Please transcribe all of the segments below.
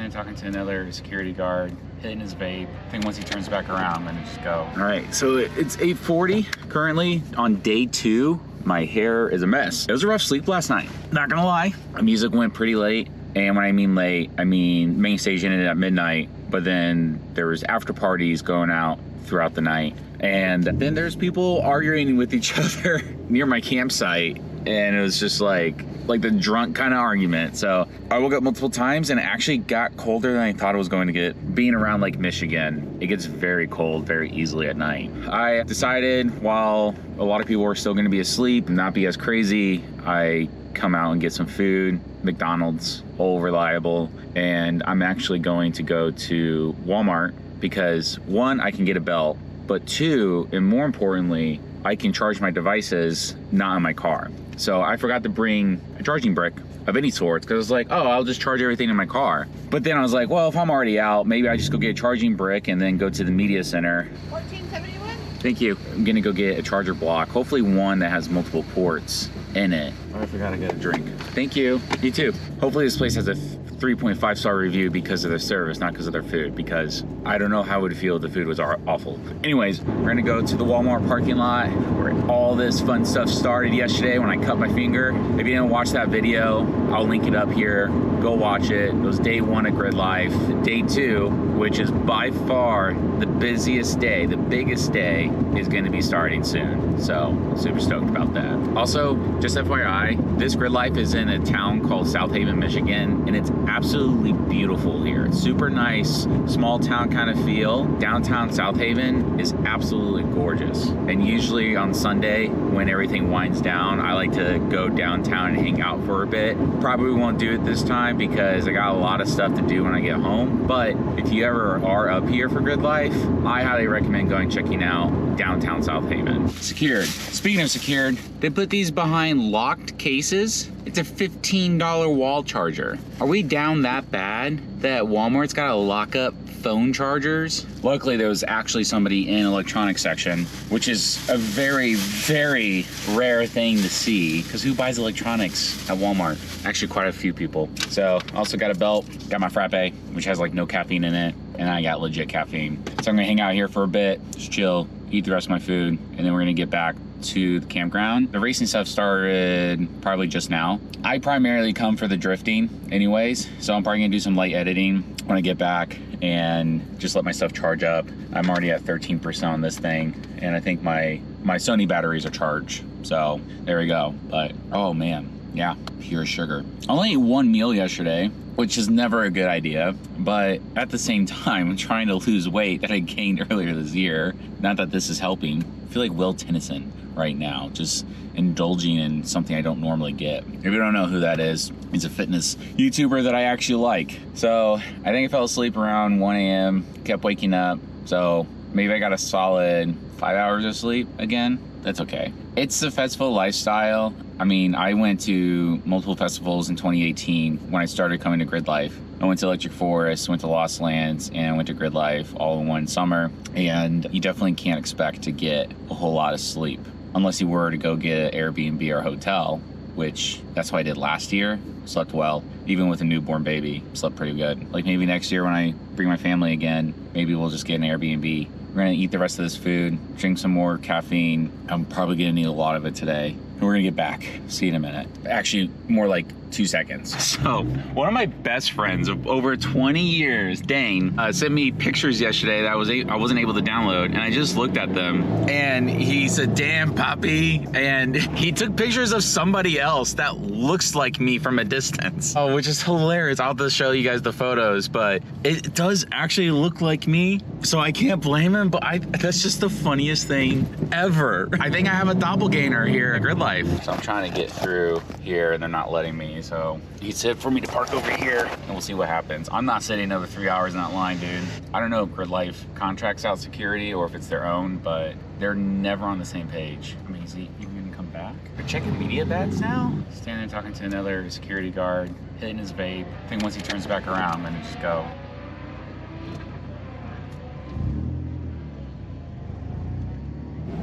Standing talking to another security guard, hitting his vape. I think once he turns back around, I'm gonna just go. All right, so it's 8:40 currently on day 2. My hair is a mess. It was a rough sleep last night, not gonna lie. The music went pretty late, and when I mean late, I mean main stage ended at midnight, but then there was after parties going out throughout the night. And then there's people arguing with each other near my campsite, and it was just like the drunk kind of argument. So I woke up multiple times, and it actually got colder than I thought it was going to get. Being around Lake Michigan, it gets very cold very easily at night. I decided while a lot of people were still going to be asleep and not be as crazy, I come out and get some food. McDonald's, all reliable. And I'm actually going to go to Walmart because 1, I can get a belt, but 2, and more importantly, I can charge my devices not in my car. So I forgot to bring a charging brick of any sorts because I was like, oh, I'll just charge everything in my car. But then I was like, well, if I'm already out, maybe I just go get a charging brick and then go to the media center. 1471? Thank you. I'm gonna go get a charger block, hopefully one that has multiple ports in it. Oh, I forgot to get a drink. Thank you. You too. Hopefully this place has a 3.5 star review because of their service, not because of their food, because I don't know how I would feel if the food was awful. Anyways, we're gonna go to the Walmart parking lot where all this fun stuff started yesterday when I cut my finger. If you didn't watch that video, I'll link it up here. Go watch it. It was day 1 of Grid Life. Day 2, which is by far the busiest day, the biggest day, is gonna be starting soon. So super stoked about that. Also, just FYI, this Grid Life is in a town called South Haven, Michigan, and it's absolutely beautiful here. It's super nice, small town kind of feel. Downtown South Haven is absolutely gorgeous. And usually on Sunday, when everything winds down, I like to go downtown and hang out for a bit. Probably won't do it this time because I got a lot of stuff to do when I get home. But if you ever are up here for Grid Life, I highly recommend checking out downtown South Haven. Secured. Speaking of secured, they put these behind locked cases. It's a $15 wall charger. Are we down that bad that Walmart's got to lock up phone chargers? Luckily, there was actually somebody in electronics section, which is a very, very rare thing to see because who buys electronics at Walmart? Actually, quite a few people. So also got a belt, got my frappe, which has like no caffeine in it, and I got legit caffeine. So I'm gonna hang out here for a bit, just chill, eat the rest of my food, and then we're gonna get back to the campground. The racing stuff started probably just now. I primarily come for the drifting anyways, so I'm probably gonna do some light editing when I get back and just let my stuff charge up. I'm already at 13% on this thing, and I think my Sony batteries are charged, so there we go. But oh man, yeah, pure sugar. I only ate 1 meal yesterday, which is never a good idea, but at the same time, I'm trying to lose weight that I gained earlier this year. Not that this is helping. I feel like Will Tennyson right now, just indulging in something I don't normally get. If you don't know who that is, he's a fitness YouTuber that I actually like. So I think I fell asleep around 1 a.m., kept waking up. So maybe I got a solid 5 hours of sleep again. That's okay. It's the festival lifestyle. I mean, I went to multiple festivals in 2018 when I started coming to Grid Life. I went to Electric Forest, went to Lost Lands, and went to Grid Life all in one summer. And you definitely can't expect to get a whole lot of sleep unless you were to go get an Airbnb or hotel, which that's what I did last year. Slept well, even with a newborn baby, slept pretty good. Like maybe next year when I bring my family again, maybe we'll just get an Airbnb. We're gonna eat the rest of this food, drink some more caffeine. I'm probably gonna need a lot of it today. And we're gonna get back. See you in a minute. Actually, more like 2 seconds. So, one of my best friends of over 20 years, Dane, sent me pictures yesterday that I wasn't able to download, and I just looked at them, and he said, "Damn, Poppy," and he took pictures of somebody else that looks like me from a distance. Oh, which is hilarious. I'll have to show you guys the photos, but it does actually look like me, so I can't blame him, but that's just the funniest thing ever. I think I have a doppelganger here at Grid Life. So I'm trying to get through here, and they're not letting me. So he said for me to park over here, and we'll see what happens. I'm not sitting over 3 hours in that line, dude. I don't know if Grid Life contracts out security or if it's their own, but they're never on the same page. I mean, is he even gonna come back? They're checking media beds now? Standing talking to another security guard, hitting his vape. I think once he turns back around, I'm gonna just go.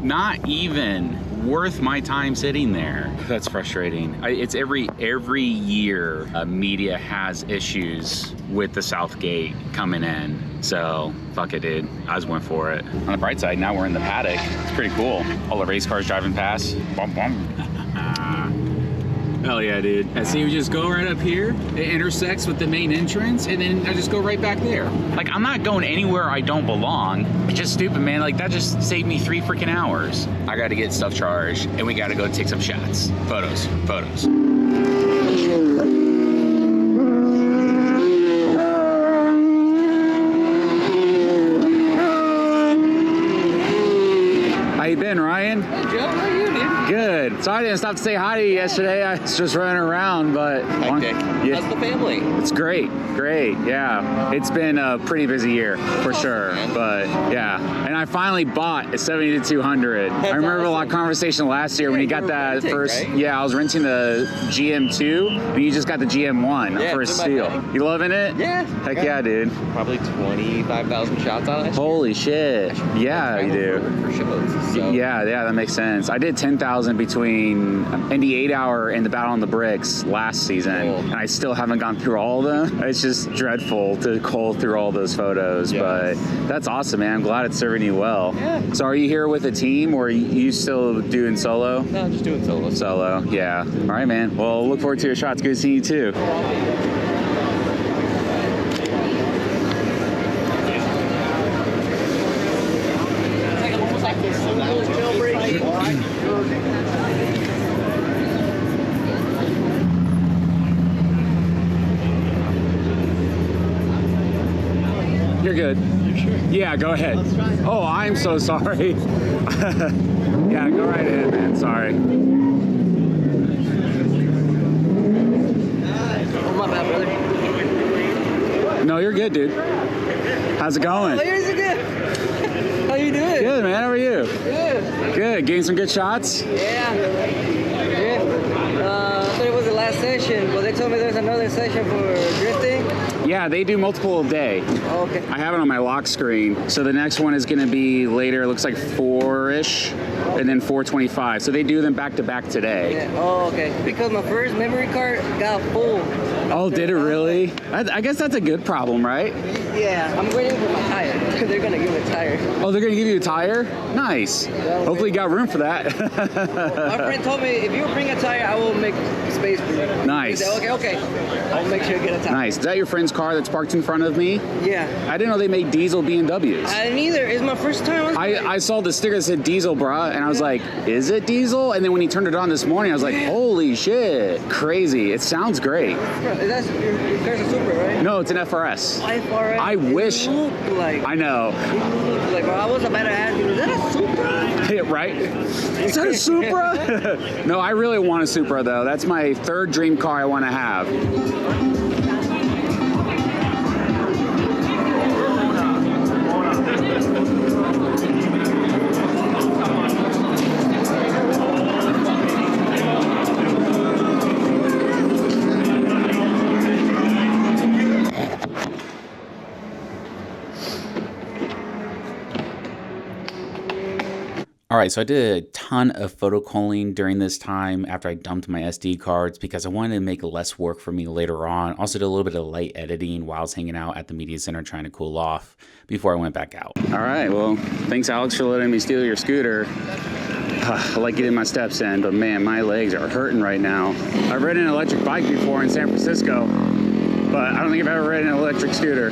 Not even worth my time sitting there. That's frustrating. It's every year media has issues with the South Gate coming in. So fuck it, dude. I just went for it. On the bright side, now we're in the paddock. It's pretty cool. All the race cars driving past. Bum, bum. Hell yeah, dude. Yeah, see, we just go right up here. It intersects with the main entrance, and then I just go right back there. Like, I'm not going anywhere I don't belong. It's just stupid, man. Like, that just saved me 3 freaking hours. I gotta get stuff charged, and we gotta go take some shots. Photos. How you been, Ryan? Hey, Joe. How are you, dude? Good. So I didn't stop to say hi to you yesterday. I was just running around, but... Hectic. Yeah. How's the family? It's great, yeah. It's been a pretty busy year, for sure, man. but yeah. And I finally bought a 70 to 200. I remember a lot of conversation last year when you got that renting, first... right? Yeah, I was renting the GM2, and you just got the GM1 Yeah, for a it's in my steal. bag. You loving it? Yeah. Heck yeah, dude. Probably 25,000 shots on it. Holy shit. Yeah, you do. For shows. So. Yeah, that makes sense. I did 10,000 between Indy 8 Hour and the Battle on the Bricks last season, Cool. and I still haven't gone through all of them. It's just dreadful to cull through all those photos, Yeah. but that's awesome, man. I'm glad it's serving you well. Yeah. So are you here with a team, or are you still doing solo? No, I'm just doing solo. Solo, yeah. All right, man. Well, look forward to your shots. Good seeing you too. You're good. You sure? Yeah, go ahead. Oh, I'm so sorry. Yeah, go right ahead, man. Sorry. Oh, my bad, brother. No, you're good, dude. How's it going? Oh, yours is good. How you doing? Good, man. How are you? Good. Good. Getting some good shots? Yeah. Yeah. I thought it was the last session, but they told me there's another session for drifting. Yeah, they do multiple a day. Oh, okay. I have it on my lock screen. So the next one is going to be later. It looks like 4-ish, and then 4:25. So they do them back to back today. Yeah. Oh, okay. Because my first memory card got full. Oh, did it really? I guess that's a good problem, right? Yeah. I'm waiting for my tire. They're gonna give me a tire. Oh, they're going to give you a tire? Nice. Hopefully you got room for that. My friend told me if you bring a tire, I will make space for you. Nice. He said, okay. I'll make sure you get a tire. Nice. Is that your friend's car that's parked in front of me? Yeah. I didn't know they made diesel BMWs. I neither. It's my first time. I saw the sticker that said diesel, brah, and I was like, is it diesel? And then when he turned it on this morning, I was like, holy shit. Crazy. It sounds great. That's your car's a Supra, right? No, it's an FRS. FRS. I wish. It looked like. I know. It looked like. Bro, I was about to ask you, is that a Supra? Yeah, right? Is that a Supra? No, I really want a Supra, though. That's my third dream car I want to have. All right, so I did a ton of photo culling during this time after I dumped my SD cards because I wanted to make less work for me later on. Also did a little bit of light editing while I was hanging out at the media center trying to cool off before I went back out. All right, well, thanks Alex for letting me steal your scooter. I like getting my steps in, but man, my legs are hurting right now. I've ridden an electric bike before in San Francisco, but I don't think I've ever ridden an electric scooter.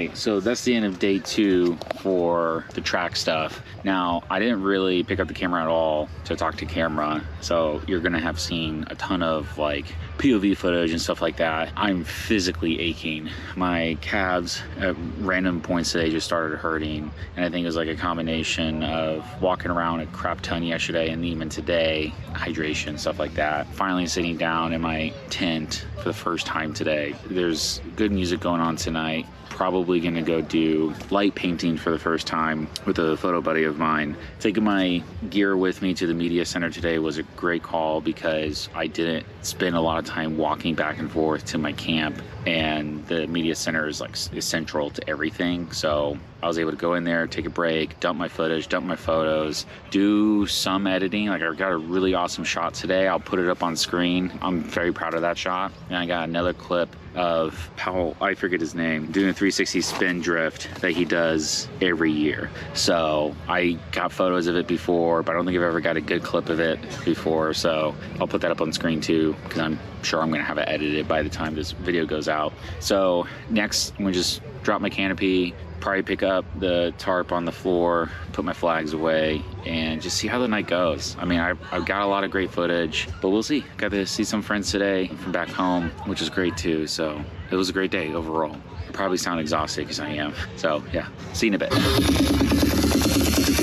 right, so that's the end of day 2 for the track stuff. Now, I didn't really pick up the camera at all to talk to camera, so you're gonna have seen a ton of like POV footage and stuff like that. I'm physically aching. My calves at random points today just started hurting, and I think it was like a combination of walking around a crap ton yesterday and even today, hydration, stuff like that. Finally sitting down in my tent for the first time today. There's good music going on tonight. Probably gonna go do light painting for the first time with a photo buddy of mine. Taking my gear with me to the media center today was a great call because I didn't spend a lot of time walking back and forth to my camp, and the media center is like central to everything. So I was able to go in there, take a break, dump my footage, dump my photos, do some editing. Like I got a really awesome shot today. I'll put it up on screen. I'm very proud of that shot. And I got another clip of how, I forget his name, doing a 360 spin drift that he does every year. So I got photos of it before, but I don't think I've ever got a good clip of it before. So I'll put that up on screen too, because I'm sure I'm gonna have it edited by the time this video goes out. So next, I'm gonna just drop my canopy, probably pick up the tarp on the floor, put my flags away, and just see how the night goes. I mean, I've got a lot of great footage, but we'll see. Got to see some friends today from back home, which is great too. So it was a great day overall. I probably sound exhausted because I am. So yeah, see you in a bit.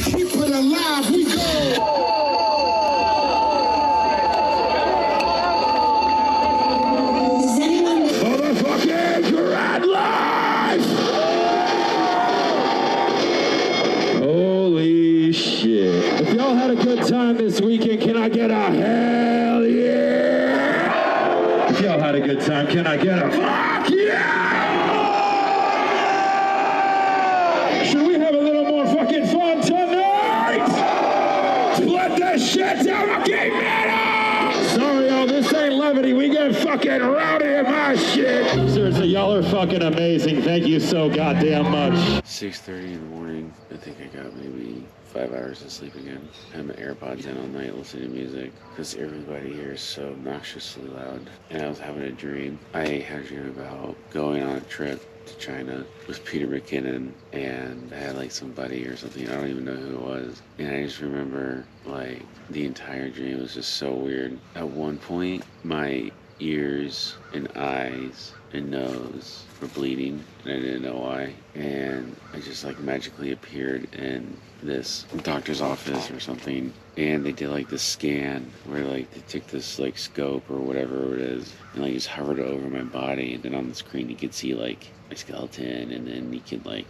Keep it alive, we go! Motherfucking Grand Life! Holy shit. If y'all had a good time this weekend, can I get a hell yeah? If y'all had a good time, can I get a fuck yeah? Should we have a little more fucking fun tonight? Let that shit down, okay, man! Sorry, y'all, this ain't levity. We get fucking rowdy in my shit. Seriously, y'all are fucking amazing. Thank you so goddamn much. 6:30 in the morning. I think I got maybe 5 hours of sleep again. I had my AirPods in all night listening to music because everybody here is so obnoxiously loud. And I was having a dream. I had a dream about going on a trip to China with Peter McKinnon, and I had like some buddy or something. I don't even know who it was. And I just remember like the entire dream was just so weird. At one point, my ears and eyes and nose were bleeding, and I didn't know why. And I just like magically appeared in this doctor's office or something, and they did like this scan where like they took this like scope or whatever it is and like just hovered over my body, and then on the screen you could see like my skeleton, and then you could like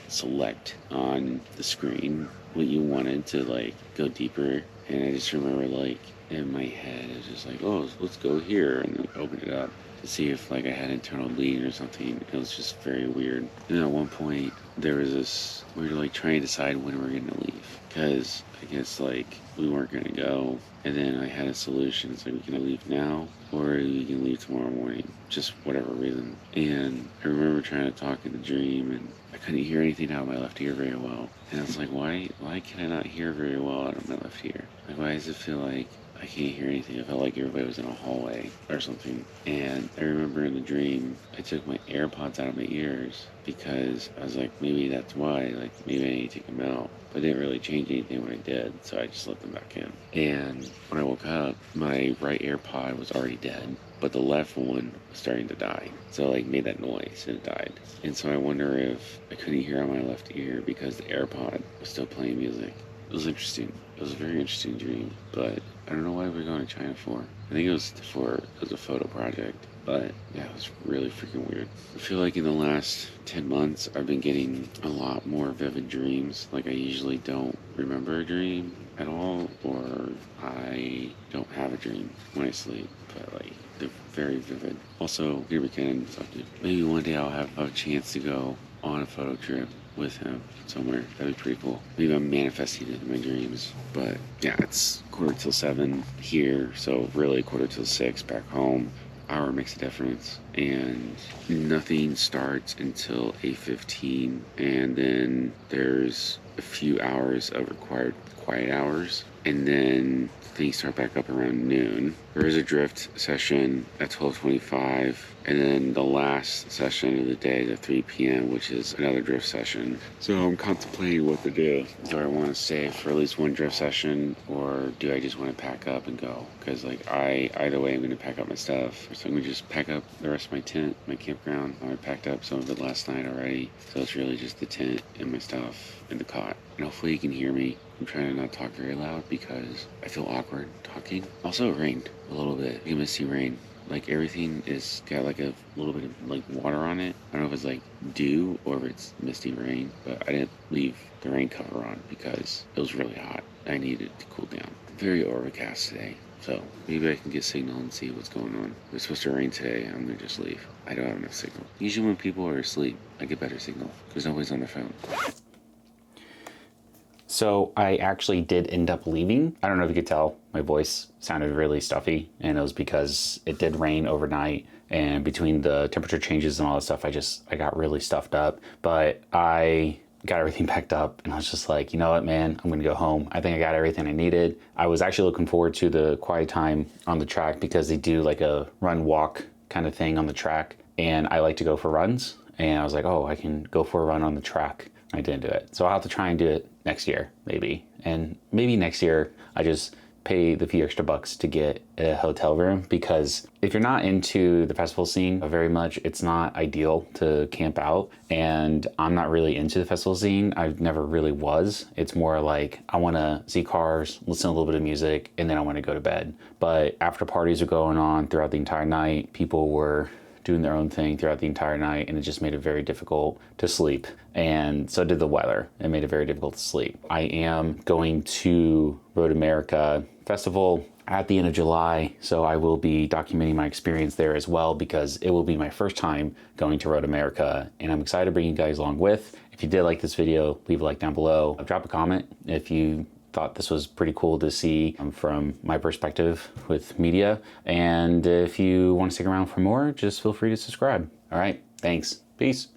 select on the screen what you wanted to like go deeper. And I just remember like in my head it was just like, oh, let's go here, and then open it up to see if like I had internal bleeding or something. It was just very weird. And then at one point there was this, we were like trying to decide when we were gonna leave, because I guess like we weren't gonna go. And then I had a solution. It's like, we can leave now or we can leave tomorrow morning, just whatever reason. And I remember trying to talk in the dream, and I couldn't hear anything out of my left ear very well. And I was like, why can I not hear very well out of my left ear? Like, why does it feel like I can't hear anything? I felt like everybody was in a hallway or something. And I remember in the dream, I took my AirPods out of my ears because I was like, maybe that's why, like maybe I need to take them out. But I didn't really change anything when I did, so I just let them back in. And when I woke up, my right AirPod was already dead, but the left one was starting to die. So like made that noise and it died. And so I wonder if I couldn't hear on my left ear because the AirPod was still playing music. It was interesting. It was a very interesting dream, but I don't know why we're going to China for. I think it was a photo project, but yeah, it was really freaking weird. I feel like in the last 10 months, I've been getting a lot more vivid dreams. Like I usually don't remember a dream at all, or I don't have a dream when I sleep, but like they're very vivid. Also, Peter McKinnon, maybe one day I'll have a chance to go on a photo trip with him somewhere. That'd be pretty cool. Maybe I'm manifesting it in my dreams. But yeah, it's 6:45 here, so really 6:45 back home. Hour makes a difference, and nothing starts until 8:15, and then there's a few hours of required quiet hours, and then things start back up around noon. There is a drift session at 12:25, and then the last session of the day is at 3 p.m., which is another drift session. So I'm contemplating what to do. Do I want to stay for at least one drift session, or do I just want to pack up and go? Because like either way, I'm going to pack up my stuff. So I'm going to just pack up the rest of my tent, my campground. I packed up some of it last night already, so it's really just the tent and my stuff and the cot. And hopefully you can hear me. I'm trying to not talk very loud because I feel awkward talking. Also, it rained a little bit. You can see rain. Like everything is got like a little bit of like water on it. I don't know if it's like dew or if it's misty rain, but I didn't leave the rain cover on because it was really hot. I needed it to cool down. Very overcast today, so maybe I can get signal and see what's going on. If it's supposed to rain today, I'm gonna just leave. I don't have enough signal. Usually when people are asleep, I get better signal because nobody's on their phone. So I actually did end up leaving. I don't know if you could tell, my voice sounded really stuffy, and it was because it did rain overnight, and between the temperature changes and all that stuff, I got really stuffed up. But I got everything packed up, and I was just like, you know what, man, I'm gonna go home. I think I got everything I needed. I was actually looking forward to the quiet time on the track because they do like a run walk kind of thing on the track, and I like to go for runs. And I was like, oh, I can go for a run on the track. I didn't do it. So I'll have to try and do it next year, maybe. And maybe next year I just pay the few extra bucks to get a hotel room, because if you're not into the festival scene very much, it's not ideal to camp out. And I'm not really into the festival scene. I never really was. It's more like I want to see cars, listen to a little bit of music, and then I want to go to bed. But after parties are going on throughout the entire night, people were doing their own thing throughout the entire night, and it just made it very difficult to sleep. And so did the weather. It made it very difficult to sleep. I am going to Road America Festival at the end of July, so I will be documenting my experience there as well, because it will be my first time going to Road America, and I'm excited to bring you guys along with. If you did like this video, leave a like down below. Drop a comment if you thought this was pretty cool to see from my perspective with media. And if you want to stick around for more, just feel free to subscribe. All right, thanks. Peace.